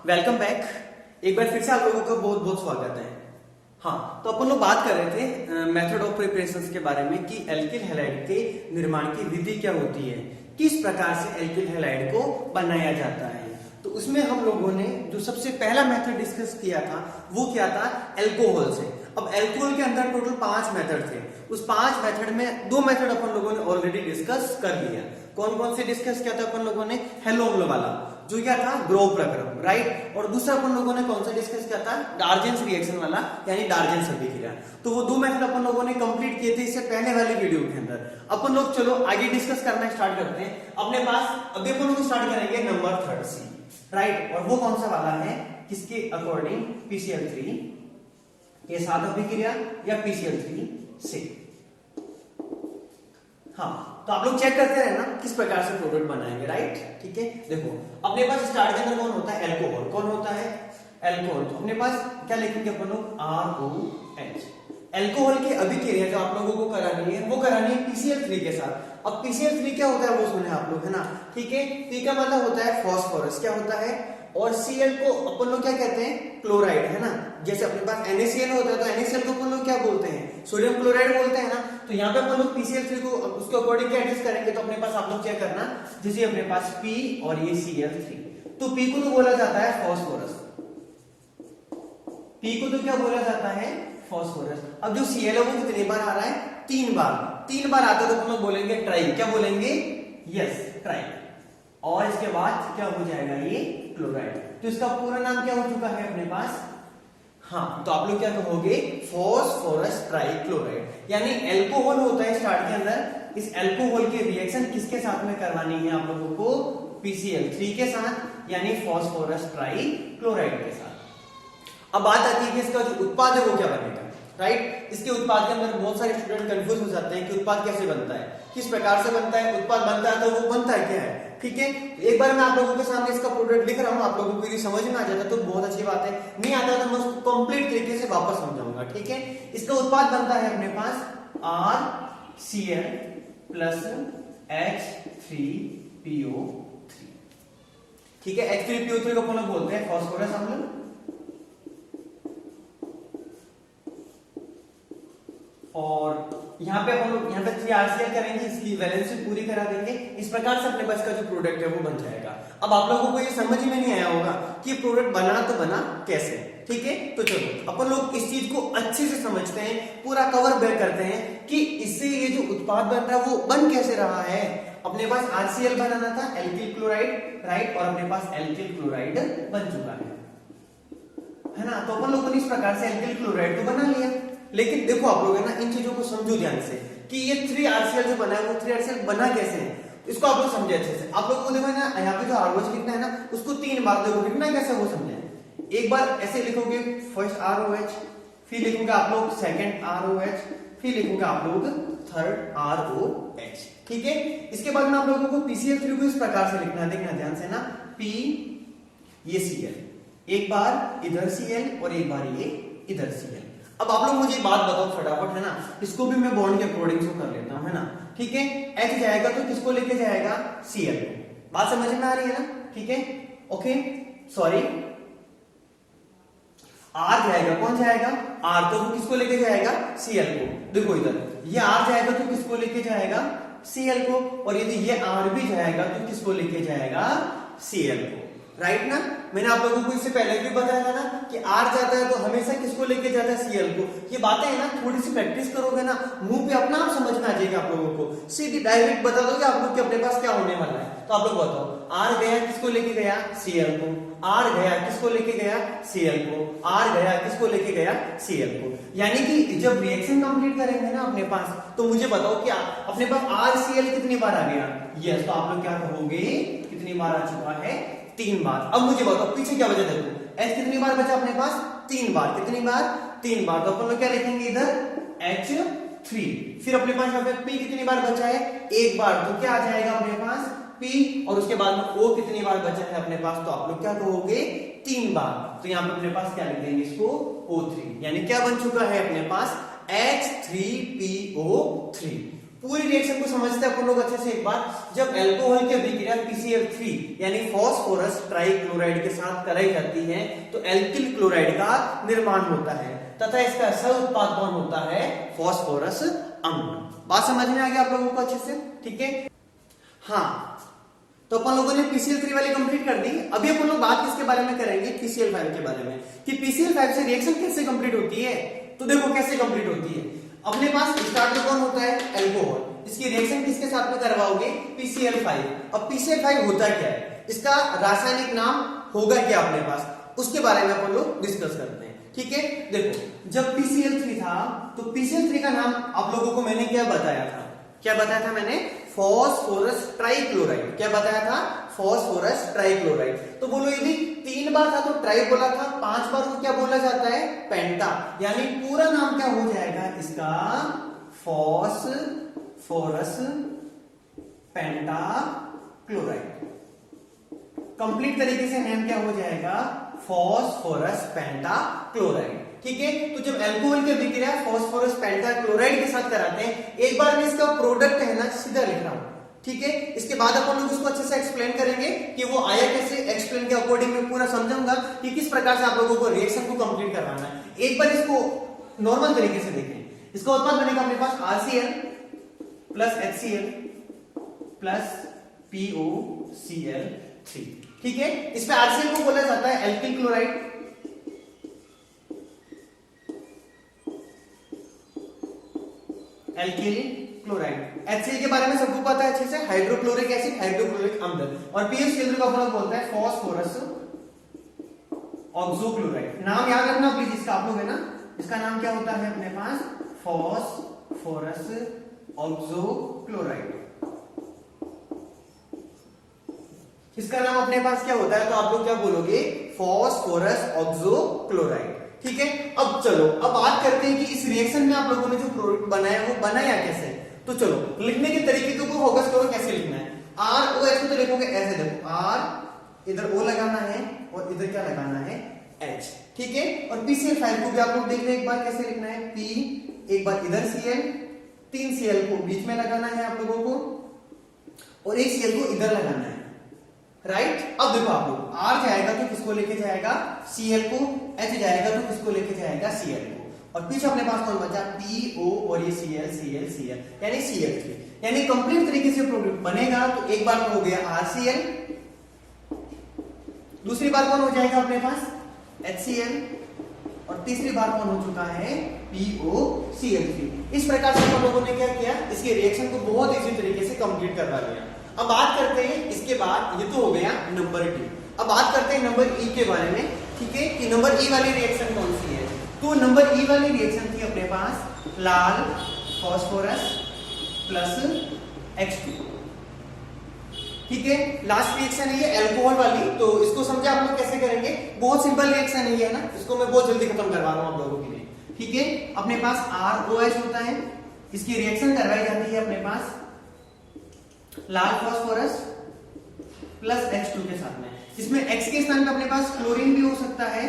Welcome back. एक बार फिर से आप लोगों का बहुत बहुत स्वागत है। हाँ, तो अपन लोग बात कर रहे थे मेथड ऑफ प्रिपरेशन के बारे में कि एल्किल हैलाइड के निर्माण की विधि क्या होती है, किस प्रकार से एल्किल हैलाइड को बनाया जाता है। तो उसमें हम लोगों ने जो सबसे पहला मेथड डिस्कस किया था वो क्या था, अल्कोहल से। अब अल्कोहल के अंदर टोटल 5 मेथड थे। उस 5 मेथड में 2 मेथड अपन लोगों ने ऑलरेडी डिस्कस कर लिया। कौन कौन से डिस्कस किया था अपन लोगों ने, हेलोम्ल वाला जो क्या था, ग्रोव प्रक्रम, राइट। और दूसरा अपन लोगों ने कौन सा डिस्कस किया था, डार्जेंस रिएक्शन वाला, यानी डार्जेंस अभिक्रिया। तो वो 2 मेथड अपन लोगों ने कंप्लीट किए थे इससे पहले वाले वीडियो के अंदर। अपन लोग चलो आगे डिस्कस करना स्टार्ट करते हैं। अपने पास अभी अपन लोग स्टार्ट करेंगे नंबर 3 सी, राइट। और वो कौन सा वाला है, किसके अकॉर्डिंग, PCl3 के साथ अभिक्रिया या PCl3 से। हाँ, तो आप लोग चेक करते रहे ना किस प्रकार से प्रोडक्ट बनाएंगे, राइट। ठीक है, देखो अपने पास स्टार्ट के अंदर कौन होता है, अल्कोहल। कौन होता है, अल्कोहल। तो अपने पास क्या लिखेंगे अपन लोग, ROH। अल्कोहल की अभिक्रिया जो आप लोगों को करानी है वो करानी है PCl3 के साथ। अब PCl3 क्या होता है वो सुने आप लोग, है ना। ठीक है, P का मतलब होता है फॉस्फोरस, क्या होता है, और Cl को अपन लोग क्या कहते हैं, क्लोराइड, है ना। जैसे अपने पास NaCl होता है तो NaCl को अपन लोग क्या बोलते हैं, सोडियम क्लोराइड बोलते हैं ना। तो यहाँ पे अपन लोग PCl3 को उसके अकॉर्डिंग क्या एडजस्ट करेंगे। तो अपने पास आप लोग क्या करना, जैसे अपने पास P और ये Cl3, तो P को तो बोला जाता है फॉस्फोरस, P को तो क्या बोला जाता है, फॉस्फोरस। अब जो Cl है वो कितनी बार आ रहा है, 3 बार। 3 बार आता है तो अपन लोग बोलेंगे ट्राई, क्या बोलेंगे, यस ट्राई। और इसके बाद क्या हो जाएगा, ये क्लोराइड। तो इसका पूरा नाम क्या हो चुका है अपने पास, हाँ, तो आप लोग क्या कहोगे, फॉस्फोरस ट्राइक्लोराइड। यानी अल्कोहल होता है स्टार्ट के अंदर, इस अल्कोहल की रिएक्शन किसके साथ में करवानी है आप लोगों को, PCl3 के साथ, यानी फॉस्फोरस ट्राइक्लोराइड के साथ। अब बात आती है कि इसका जो उत्पाद है वो क्या बनेगा, राइट। इसके उत्पाद के अंदर बहुत सारे स्टूडेंट कंफ्यूज हो जाते हैं कि उत्पाद कैसे बनता है, किस प्रकार से बनता है, उत्पाद बनता है तो वो बनता है क्या है। ठीक है, एक बार मैं आप लोगों के सामने इसका प्रोडक्ट लिख रहा हूं, आप लोगों को यदि समझ में आ जाता तो बहुत अच्छी बात है, नहीं आता तो मैं उसको कंप्लीट तरीके से वापस समझाऊंगा। ठीक है, इसका उत्पाद बनता है अपने पास RCl प्लस H3PO3। ठीक है, H3PO3 को अपन लोग बोलते हैं फॉस्फोरस अम्ल। और यहाँ पे हम लोग यहाँ पे 3RCl करेंगे, इसकी वैलेंसी पूरी करा देंगे। इस प्रकार से अपने पास का जो प्रोडक्ट है वो बन जाएगा। अब आप लोगों को ये समझ में नहीं आया होगा कि प्रोडक्ट बना तो बना कैसे। ठीक है, तो चलो अपन लोग इस चीज को अच्छे से समझते हैं, पूरा कवर बैक करते हैं कि इससे ये जो उत्पाद बन रहा है वो बन कैसे रहा है। अपने पास RCl बनाना था, एल्किल क्लोराइड, राइट, और अपने पास एल्किल क्लोराइड बन चुका है ना। तो अपन लोगों ने इस प्रकार से एल्किल क्लोराइड तो बना लिया। लेकिन देखो आप लोग है ना, इन चीजों को समझो ध्यान से कि ये 3RCl जो बना है वो 3RCl बना कैसे है, इसको आप लोग समझे अच्छे से। आप लोगों को देखो ना, यहाँ पे जो ROH लिखना है ना, उसको 3 बार देखो लिखना कैसे वो समझे। एक बार ऐसे लिखोगे फर्स्ट ROH, फिर लिखोगे आप लोग सेकंड ROH, फिर लिखोगे आप लोग थर्ड ROH। ठीक है, इसके बाद में आप लोगों को PCl3 को इस प्रकार से लिखना है, देखना ध्यान से ना, P ये Cl, एक बार इधर Cl और एक बार ये इधर Cl। अब आप लोग मुझे बात बताओ फटाफट, है ना, इसको भी मैं बॉन्ड के अकॉर्डिंग से कर लेता हूं, है ना। ठीक है, H जाएगा तो किसको लेके जाएगा, Cl को। बात समझ में आ रही है ना, ठीक है, ओके, सॉरी, R जाएगा, कौन जाएगा, R, तो किसको लेके जाएगा, Cl को। देखो इधर ये R जाएगा तो किसको लेके जाएगा, Cl को, और यदि ये R भी जाएगा तो किसको लेके जाएगा, Cl को, राइट ना। मैंने आप लोगों को इससे पहले भी बताया था ना कि R जाता है तो हमेशा किसको लेके जाता है, Cl को। ये बातें है ना, थोड़ी सी प्रैक्टिस करोगे ना, मुंह पे अपना आप समझ में आ जाएगा आप लोगों को। सीधी डायरेक्ट बता दोगे आप लोग कि अपने पास क्या होने वाला है। तो आप लोग बताओ, R गया किसको लेके गया, Cl को, R गया किसको लेके गया, Cl को, R गया किसको लेके गया, Cl को। यानी कि जब रिएक्शन कंप्लीट करेंगे ना अपने पास, तो मुझे बताओ कि अपने पास RCl कितनी बार आ गया, यस, तो आप लोग क्या कहोगे, कितनी बार आ चुका है, 3 बार। अब मुझे बताओ पीछे क्या वजह, देखो H कितनी बार बचा अपने पास, 3 बार, कितनी बार, 3 बार। तो अपन लोग क्या लिखेंगे इधर, H3, फिर अपने पास यहाँ पे P कितनी बार बचा है, 1 बार, तो क्या आ जाएगा अपने पास P, और उसके बाद में O कितनी बार बचा है अपने पास, तो आप लोग क्या कहोगे, 3 बार। तो यहाँ पे अपने पास क्या लिख देंगे इसको, O3, यानी क्या बन चुका है अपने पास, H3PO3। पूरी रिएक्शन को समझते हैं अपन लोग अच्छे से एक बार। जब अल्कोहल की अभिक्रिया PCl3 यानी फास्फोरस ट्राइक्लोराइड के साथ कराई जाती है तो एल्किल क्लोराइड का निर्माण होता है तथा इसका सह उत्पाद कौन होता है, फास्फोरस अम्ल। बात समझ में आ गया आप लोगों को अच्छे से, ठीक है। हाँ, तो अपन लोगों ने PCl3 वाली कंप्लीट कर दी। अभी अपन लोग बात किसके बारे में करेंगे, PCl5 के बारे में, कि PCl5 से रिएक्शन कैसे कंप्लीट होती है। तो देखो कैसे कंप्लीट होती है। अपने पास स्टार्ट में कौन होता है, अल्कोहल, इसकी रिएक्शन किसके साथ में करवाओगे, PCl5। अब PCl5 होता क्या है, इसका रासायनिक नाम होगा क्या अपने पास, उसके बारे में अपन लोग डिस्कस करते हैं, ठीक है। देखो जब PCl3 था तो PCl3 का नाम आप लोगों को मैंने क्या बताया था, क्या बताया था मैंने, फास्फोरस ट्राइक्लोराइड। क्या बताया था, फास्फोरस ट्राइक्लोराइड। तो बोलो यदि 3 बार था तो ट्राई बोला था, 5 बार को क्या बोला जाता है, पेंटा। यानी पूरा नाम क्या हो जाएगा इसका, फास्फोरस पेंटा क्लोराइड। कंप्लीट तरीके से नेम क्या हो जाएगा, फास्फोरस पेंटा क्लोराइड, ठीक है। तो जब अल्कोहल की अभिक्रिया फास्फोरस पेंटा क्लोराइड के साथ कराते हैं, एक बार मैं इसका प्रोडक्ट है ना सीधा लिख रहा हूं, ठीक है। इसके बाद अपन लोग उसको अच्छे से एक्सप्लेन करेंगे कि वो आया कैसे, एक्सप्लेन के अकॉर्डिंग मैं पूरा समझाऊंगा कि किस प्रकार से आप लोगों को रिएक्शन को कंप्लीट करवाना है। एक बार इसको नॉर्मल तरीके से देखें। इसका उत्पाद बनेगा अपने पास RCl plus HCl plus POCl3, ठीक है। इस पे RCl को बोला जाता है alkyl chloride, alkyl chloride. HCl के बारे में सबको पता है अच्छे से, हाइड्रोक्लोरिक एसिड, हाइड्रोक्लोरिक अम्ल। और POCl3 को अपन बोलते हैं फास्फोरस ऑक्सोक्लोराइड। नाम याद रखना प्लीज इसका, आप लोग है ना, इसका नाम क्या होता है अपने पास, फास्फोरस ऑक्सोक्लोराइड। इसका नाम अपने पास क्या होता है, तो आप लोग क्या बोलोगे, फास्फोरस ऑक्सोक्लोराइड, ठीक है। अब चलो अब बात करते हैं कि इस रिएक्शन में आप लोगों ने जो प्रोडक्ट बनाया वो बनाया कैसे। तो चलो लिखने के तरीके को फोकस करो, कैसे लिखना है। ROH को तो लिखोगे ऐसे, देखो R इधर O लगाना है और इधर क्या लगाना है, H, ठीक है। और PCl5 को भी आप लोग देख रहे एक बार कैसे लिखना है, P, एक बार इधर Cl, 3 Cl को बीच में लगाना है आप लोगों को और एक Cl को इधर लगाना है, राइट। अब देखो आप लोग R जाएगा तो किसको लेके जाएगा, Cl को, H जाएगा तो किसको लेके जाएगा, Cl को, और पीछे अपने पास कौन बचा, PO और ये Cl यानी Cl3। यानी कंप्लीट तरीके से प्रोडक्ट बनेगा तो एक बार हो गया RCl, दूसरी बार कौन हो जाएगा अपने पास, HCl, और तीसरी बार कौन हो चुका है, POCl3। इस प्रकार से हम लोगों ने क्या किया, इसके रिएक्शन को बहुत इजी तरीके से कंप्लीट करवा लिया। अब बात करते हैं इसके बाद, ये तो हो गया नंबर डी। अब बात करते हैं नंबर ई के बारे में, ठीक है, कि नंबर ई वाली रिएक्शन कौन सी है। तो नंबर ई वाली रिएक्शन थी अपने पास लाल फास्फोरस प्लस H2, ठीक है। लास्ट रिएक्शन है ये अल्कोहल वाली, तो इसको समझे आप लोग कैसे करेंगे, बहुत सिंपल रिएक्शन है ये, है ना, इसको मैं बहुत जल्दी खत्म करवा रहा हूं आप लोगों के लिए, ठीक है। अपने पास ROH होता है, इसकी रिएक्शन करवाई जाती है अपने पास लाल फास्फोरस प्लस H2 के साथ में। इसमें X के स्थान पे अपने पास क्लोरीन भी हो सकता है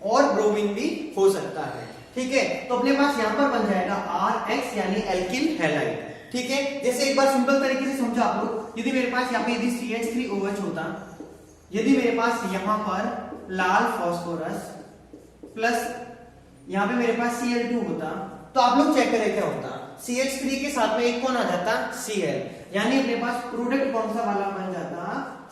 और ब्रोमीन भी हो सकता है, ठीक है। तो अपने पास यहां पर बन जाएगा RX यानी एल्किल हैलाइड, ठीक है। जैसे एक बार सिंपल तरीके से समझो आप लोग, यदि मेरे पास यहाँ पे यदि CH3OH होता, यदि मेरे पास यहां पर लाल फास्फोरस प्लस यहां पे मेरे पास Cl2 होता, तो आप लोग चेक करें क्या होता, CH3 के साथ में एक कौन आ जाता, Cl, यानी अपने पास प्रोडक्ट कौन सा वाला बन जाता,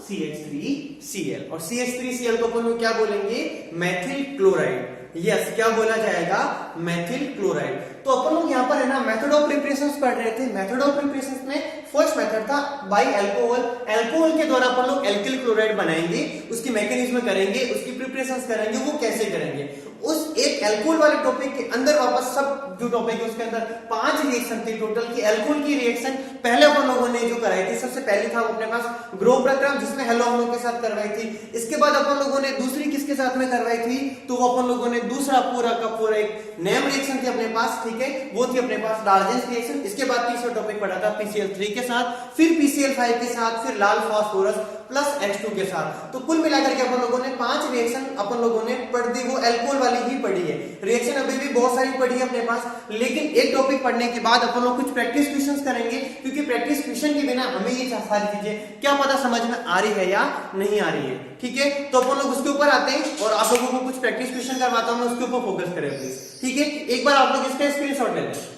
CH3Cl। और CH3Cl को अपन लोग क्या बोलेंगे, मेथिल क्लोराइड। यस, क्या बोला जाएगा, मेथिल क्लोराइड। तो अपन लोग यहाँ पर है ना मेथड ऑफ प्रिपरेशन पढ़ रहे थे। मेथड ऑफ प्रिपरेशन में फर्स्ट मेथड था बाय अल्कोहल, अल्कोहल के द्वारा अपन लोग एल्किल क्लोराइड बनाएंगे, उसकी मैकेनिज्म करेंगे, उसकी प्रिपरेशन करेंगे, वो कैसे करेंगे। उस एक अल्कोहल वाले टॉपिक के अंदर वापस सब जो टॉपिक है उसके अंदर 5 रिएक्शन थी टोटल की। अल्कोहल की रिएक्शन पहले अपन लोगों ने जो कराई थी, सबसे पहले था अपने पास ग्रो प्रक्रम, जिसमें हेलो हम लोग के साथ करवाई थी। इसके बाद अपन लोगों ने दूसरी किसके साथ में करवाई थी, तो वो अपन लोगों ने दूसरा पूरा का पूरा एक नेम रिएक्शन थी अपने पास, ठीक ठीक है, वो थी अपने पास डार्जेंस रिएक्शन। इसके बाद तीसरा टॉपिक पढ़ा था PCl3 के साथ, फिर PCl5 के साथ, फिर लाल फास्फोरस प्लस H2 के साथ। तो कुल मिलाकर के अपन लोगों ने 5 रिएक्शन अपन लोगों ने पढ़ दी, वो अल्कोहल वाली ही पढ़ी है। रिएक्शन अभी भी बहुत सारी पढ़ी है अपने पास, लेकिन एक टॉपिक पढ़ने के बाद अपन लोग कुछ प्रैक्टिस क्वेश्चंस करेंगे, क्योंकि प्रैक्टिस क्वेश्चन के बिना हमें ये सारी चीजें क्या पता समझ में आ रही है या नहीं आ रही है। ठीक है, तो अपन लोग उसके ऊपर आते हैं और आप लोगों को कुछ प्रैक्टिस क्वेश्चन करवाता हूं, उसके ऊपर फोकस करें प्लीज। ठीक है, एक बार आप लोग इसका स्क्रीनशॉट ले लें।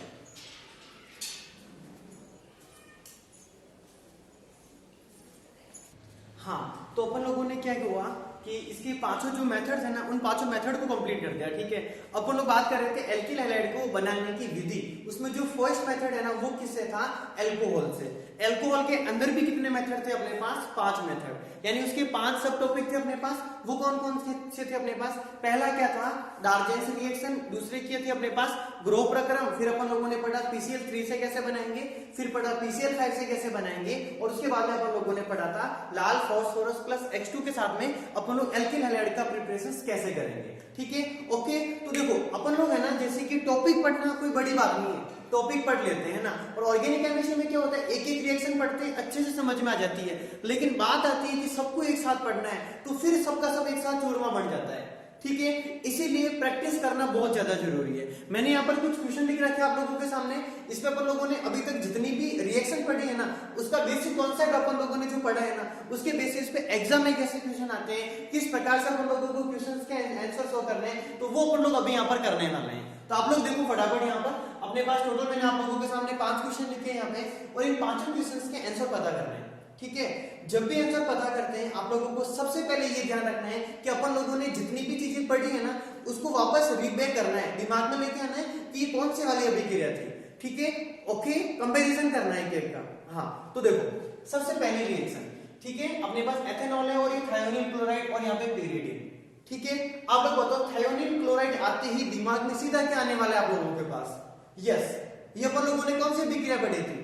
हाँ, तो अपन लोगों ने क्या हुआ कि इसके पांचों जो मेथड्स है ना, उन पांचों मेथड को कंप्लीट कर दिया। ठीक है, अपन लोग बात कर रहे थे एल्किल हैलाइड को बनाने की विधि। उसमें जो फर्स्ट मेथड है ना, वो किससे था? अल्कोहल से। अल्कोहल के अंदर भी कितने मेथड थे अपने पास? 5 मेथड, यानी उसके 5 सब टॉपिक थे अपने पास। वो कौन कौन से थे अपने पास? पहला क्या था? डार्जेंस रिएक्शन। दूसरे क्या थे अपने पास? ग्रो प्रक्रम। फिर अपन लोगों ने पढ़ा PCl3 से कैसे बनाएंगे, फिर पढ़ा PCl5 से कैसे बनाएंगे, और उसके बाद में अपन लोगों ने पढ़ा था लाल फास्फोरस प्लस H2 के साथ में अपन लोग एल्किल हैलाइड का प्रिपरेशन कैसे करेंगे। ठीक है, ओके। तो देखो अपन लोग है ना, जैसे कि टॉपिक पढ़ना कोई बड़ी बात नहीं है, टॉपिक पढ़ लेते हैं ना। और ऑर्गेनिक केमिस्ट्री में क्या होता है, एक एक रिएक्शन पढ़ते हैं, अच्छे से समझ में आ जाती है। लेकिन बात आती है कि सबको एक साथ पढ़ना है, तो फिर सबका सब एक साथ चूरमा बन जाता है। ठीक है, इसीलिए प्रैक्टिस करना बहुत ज्यादा जरूरी है। मैंने यहाँ पर कुछ क्वेश्चन लिख रखे आप लोगों के सामने। इस पे अपन लोगों ने अभी तक जितनी भी रिएक्शन पढ़ी है ना, उसका बेसिक कॉन्सेप्ट अपन लोगों ने जो पढ़ा है ना, उसके बेसिस पे एग्जाम में कैसे क्वेश्चन आते हैं, किस प्रकार से अपन लोगों को क्वेश्चंस के आंसर शो करने हैं, तो वो अपन लोग अभी यहाँ पर करने वाले हैं। तो आप लोग देखो फटाफट यहाँ पर अपने पास टोटल मैंने आप लोगों के सामने 5 क्वेश्चन लिखे हैं यहाँ पे, और इन 5 क्वेश्चंस के आंसर पता करने हैं। ठीक है, जब भी आंसर पता करते हैं आप लोगों को सबसे पहले ये ध्यान रखना है कि अपन लोगों ने जितनी भी चीजें पढ़ी है ना, उसको वापस रिबैक करना है, दिमाग में लेके आना है कि ये कौन से वाली अभिक्रिया थी। ठीक है, ओके, कंपैरिजन करना है केक का। हाँ, तो देखो सबसे पहली रिएक्शन, ठीक है, अपने पास एथेनॉल है और ये थायोनिल क्लोराइड और यहाँ पे पेरिडिन। ठीक है, आप लोग बताओ थायोनिल क्लोराइड आते ही दिमाग में सीधा क्या आने वाला है आप लोगों के पास? यस, ये अपन लोगों ने कौन सी अभिक्रिया पढ़ी थी?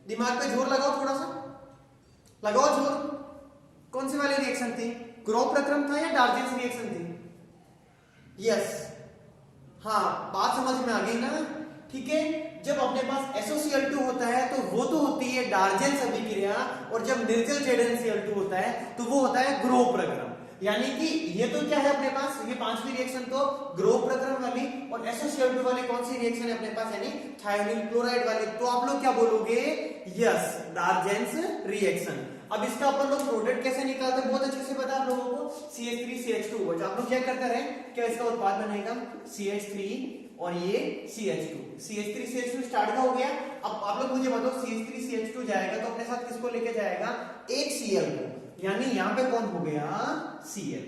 दिमाग पे जोर लगाओ, थोड़ा सा लगाओ जोर। कौन सी वाली रिएक्शन थी? ग्रो प्रक्रम था या डार्जेंस रिएक्शन थी? यस, हाँ, बात समझ में आ गई ना। ठीक है, जब अपने पास SOCl2 होता है तो वो तो होती है डार्जेंस अभिक्रिया, और जब निर्जल ZnCl2 होता है तो वो होता है ग्रो प्रक्रम। यानी कि ये तो क्या है अपने पास, ये 5वीं रिएक्शन तो ग्रो प्रक्रम वाली, और SOCl2 वाली कौन सी रिएक्शन है अपने पास, यानी थायोनिल क्लोराइड वाली। तो आप लोग क्या बोलोगे? Yes, डार्जेंस reaction. अब इसका अपन लोग प्रोडक्ट कैसे निकालते हैं बहुत अच्छे से पता है आप लोगों को, CH3CH2। आप लोग क्या करते रहे, क्या इसका उत्पाद बनेगा CH3 और ये CH2। CH3CH2 स्टार्ट का हो गया। अब आप लोग मुझे बताओ CH3CH2 जाएगा तो अपने साथ किसको लेके जाएगा? एक Cl को, यानी यहाँ पे कौन हो गया? Cl,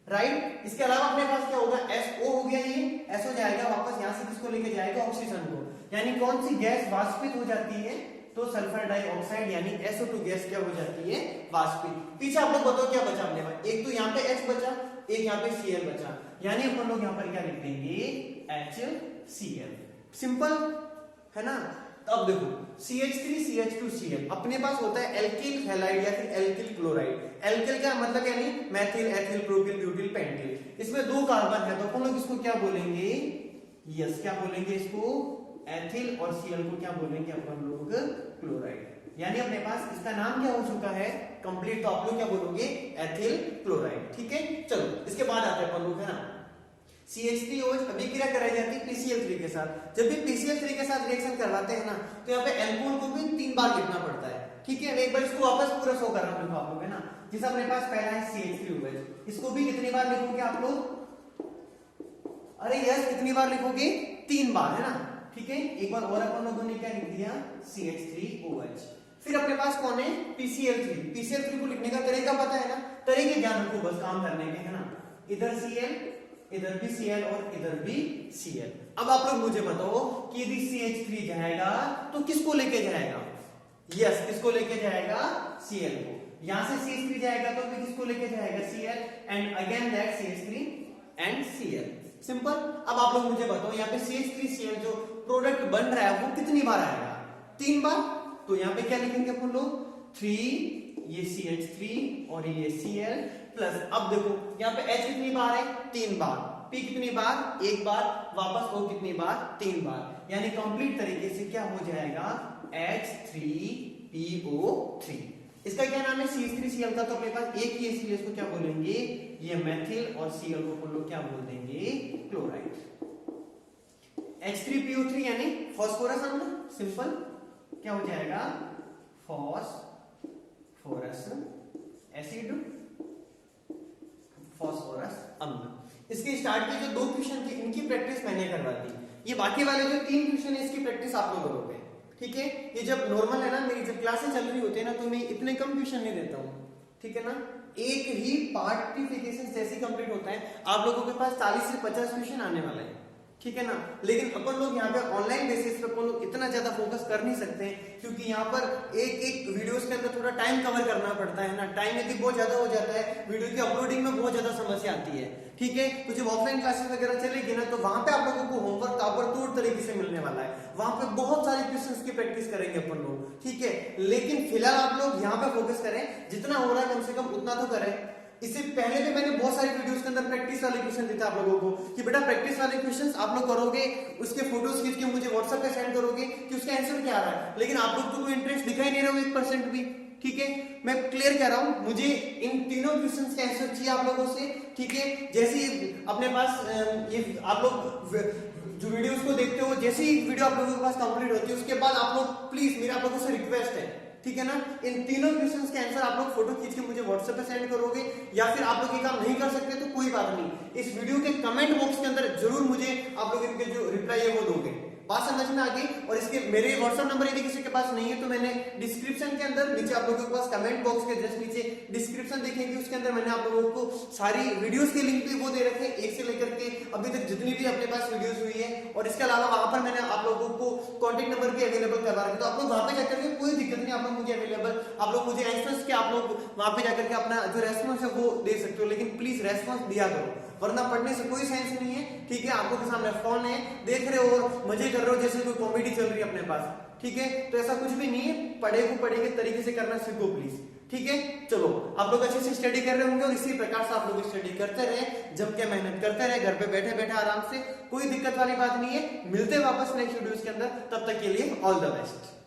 right. इसके अलावा अपने पास क्या होगा? SO हो गया, ये S हो जाएगा वापस, यहाँ से किसको लेके जाएगा? ऑक्सीजन को। यानी कौन सी गैस वाष्पित हो जाती है? तो सल्फर डाइऑक्साइड यानी SO2 गैस क्या हो जाती है? वाष्पित। पीछे आप लोग बताओ क्या बचा अपने पास? एक तो यहाँ पे H बचा, एक यहाँ पे Cl बचा, यानी अपन लोग यहाँ पर क्या लिख देंगे? HCl। सिंपल है ना। तो अब देखो CH3CH2Cl अपने पास होता है एल्किल हैलाइड या फिर एल्किल क्लोराइड। एल्किल का मतलब यानी methyl, ethyl, propyl, butyl, pentyl. इसमें 2 कार्बन है, तो अपन लोग इसको क्या बोलेंगे? यस, क्या बोलेंगे इसको? एथिल, और Cl को क्या बोलेंगे अपन लोग? क्लोराइड। यानी अपने पास इसका नाम क्या हो चुका है कंप्लीट, तो आप लोग क्या बोलोगे? Ethyl chloride. ठीक है, चलो इसके बाद आते हैं अपन लोग, है ना, CH3OH अभिक्रिया कराई जाती है PCl3 के साथ। जब भी PCl3 के साथ रिएक्शन करवाते हैं ना, तो यहाँ पे अल्कोहल को भी 3 बार लिखना पड़ता है। ठीक है, एक बार इसको वापस पूरा शो कर रहा हूं आप लोग, है ना। जैसे अपने पास पहला है CH3OH, इसको भी कितनी बार लिखोगे आप लोग? अरे यस, कितनी बार लिखोगे? 3 बार, है ना। ठीक है, एक बार और अपन लोगों ने क्या लिख दिया? CH3OH। फिर अपने पास कौन है? PCl3। PCl3 को लिखने का तरीका पता है ना, तरीके ध्यान रखो बस काम करने के, है ना। इधर Cl, इधर भी Cl और इधर भी Cl। अब आप लोग मुझे बताओ कि यदि CH3 जाएगा तो किसको लेके जाएगा? यस, किसको लेके जाएगा? Cl को। यहां से CH3 जाएगा तो भी किसको लेके जाएगा? Cl, and again that CH3 and Cl। Simple. अब आप लोग मुझे बताओ यहाँ पे CH3Cl जो प्रोडक्ट बन रहा है वो कितनी बार आएगा? 3 बार। तो यहाँ पे क्या लिखेंगे अपन लोग? 3, ये CH3 और ये Cl प्लस, अब देखो यहाँ पे H कितनी बार है? 3 बार। P कितनी बार, एक बार, वापस O कितनी बार, 3 बार, यानी कंप्लीट तरीके से क्या हो जाएगा H3PO3। इसका क्या नाम है CH3Cl का, तो अपने पास एक ही है इसलिए इसको क्या बोलेंगे, ये मेथिल, और Cl को हम लोग क्या बोल देंगे, क्लोराइड। H3PO3 यानी फास्फोरस अम्ल, सिंपल क्या हो जाएगा फास्फोरस एसिड, फास्फोरस अम्ल। इसके स्टार्ट के जो 2 क्वेश्चन थे इनकी प्रैक्टिस मैंने करवा दी, ये बाकी वाले जो 3 क्वेश्चन है इसकी प्रैक्टिस आप लोग करोगे, ठीक है। ये जब नॉर्मल है ना, मेरी जब क्लासेस चल रही होती है ना, तो मैं इतने कम क्वेश्चन नहीं देता हूँ, ठीक है ना। एक ही पार्टिफिकेशन जैसे कंप्लीट होता है, आप लोगों के पास 40 से 50 क्वेश्चन आने वाला है, ठीक है ना। लेकिन अपन लोग यहाँ पे ऑनलाइन बेसिस पे अपन लोग इतना ज्यादा फोकस कर नहीं सकते हैं, क्योंकि यहाँ पर एक एक वीडियोस के अंदर थोड़ा टाइम कवर करना पड़ता है ना। टाइम यदि बहुत ज्यादा हो जाता है, वीडियो की अपलोडिंग में बहुत ज्यादा समस्या आती है, ठीक है। तो जब ऑफलाइन क्लासेस वगैरह चलेगी ना, तो वहां पे आप लोगों को होमवर्क ताबड़तोड़ तरीके से मिलने वाला है, वहां पे बहुत सारे क्वेश्चंस की प्रैक्टिस करेंगे अपन लोग, ठीक है। लेकिन फिलहाल आप लोग यहाँ पे फोकस करें, जितना हो रहा है कम से कम उतना तो करें। इससे पहले भी मैंने बहुत सारी वीडियोस के अंदर प्रैक्टिस वाले क्वेश्चन देते आप लोगों को कि बेटा प्रैक्टिस वाले क्वेश्चंस आप लोग करोगे, उसके फोटोज खींच के मुझे व्हाट्सएप पे सेंड करोगे कि उसका आंसर क्या आ रहा है, लेकिन आप लोग तो कोई इंटरेस्ट दिखाई नहीं रहे हो 1% भी, ठीक है। मैं क्लियर कह रहा हूं, मुझे इन तीनों क्वेश्चंस के आंसर चाहिए आप लोगों से, ठीक है। जैसे अपने पास ये आप लोग जो वीडियोस को देखते हो, जैसे ही वीडियो आप लोगों के पास कंप्लीट होती है उसके बाद आप लोग प्लीज, मेरा आप लोगों से रिक्वेस्ट है, ठीक है ना, इन तीनों क्वेश्चंस के आंसर आप लोग फोटो खींच के मुझे व्हाट्सएप पे सेंड करोगे, या फिर आप लोग ये काम नहीं कर सकते तो कोई बात नहीं, इस वीडियो के कमेंट बॉक्स के अंदर जरूर मुझे आप लोग इनके जो रिप्लाई है वो दोगे। बात समझ में आ गई। और इसके मेरे व्हाट्सएप नंबर यदि किसी के पास नहीं है तो मैंने डिस्क्रिप्शन के अंदर नीचे आप लोगों के पास कमेंट बॉक्स के जस्ट नीचे डिस्क्रिप्शन देखेंगे, उसके अंदर मैंने आप लोगों को सारी वीडियोस के लिंक भी वो दे रखे हैं, एक से लेकर के अभी तक जितनी भी अपने पास वीडियोस हुई है। और इसके अलावा वहां पर मैंने आप लोगों को कॉन्टेक्ट नंबर भी अवेलेबल करवा रखे, तो आप लोग वहां पे जाकर के कोई दिक्कत नहीं, आप लोग मुझे अवेलेबल, आप लोग मुझे आंसर्स के आप लोग वहां पे जाकर के अपना जो रेस्पॉन्स है वो दे सकते हो, लेकिन प्लीज रेस्पॉन्स दिया करो, वरना पढ़ने से कोई सेंस नहीं है, ठीक है। आपको के सामने फोन है, देख रहे हो और मजे कर रहे हो जैसे कोई कॉमेडी चल रही है अपने पास, ठीक है। तो ऐसा कुछ भी नहीं है, पढ़े को पढ़े के तरीके से करना सीखो प्लीज, ठीक है। चलो आप लोग अच्छे से स्टडी कर रहे होंगे और इसी प्रकार से आप लोग स्टडी करते रहे, जब क्या मेहनत करते रहे, घर पे बैठे बैठे आराम से, कोई दिक्कत वाली बात नहीं है। मिलते हैं वापस नेक्स्ट वीडियोस के अंदर, तब तक के लिए ऑल द बेस्ट।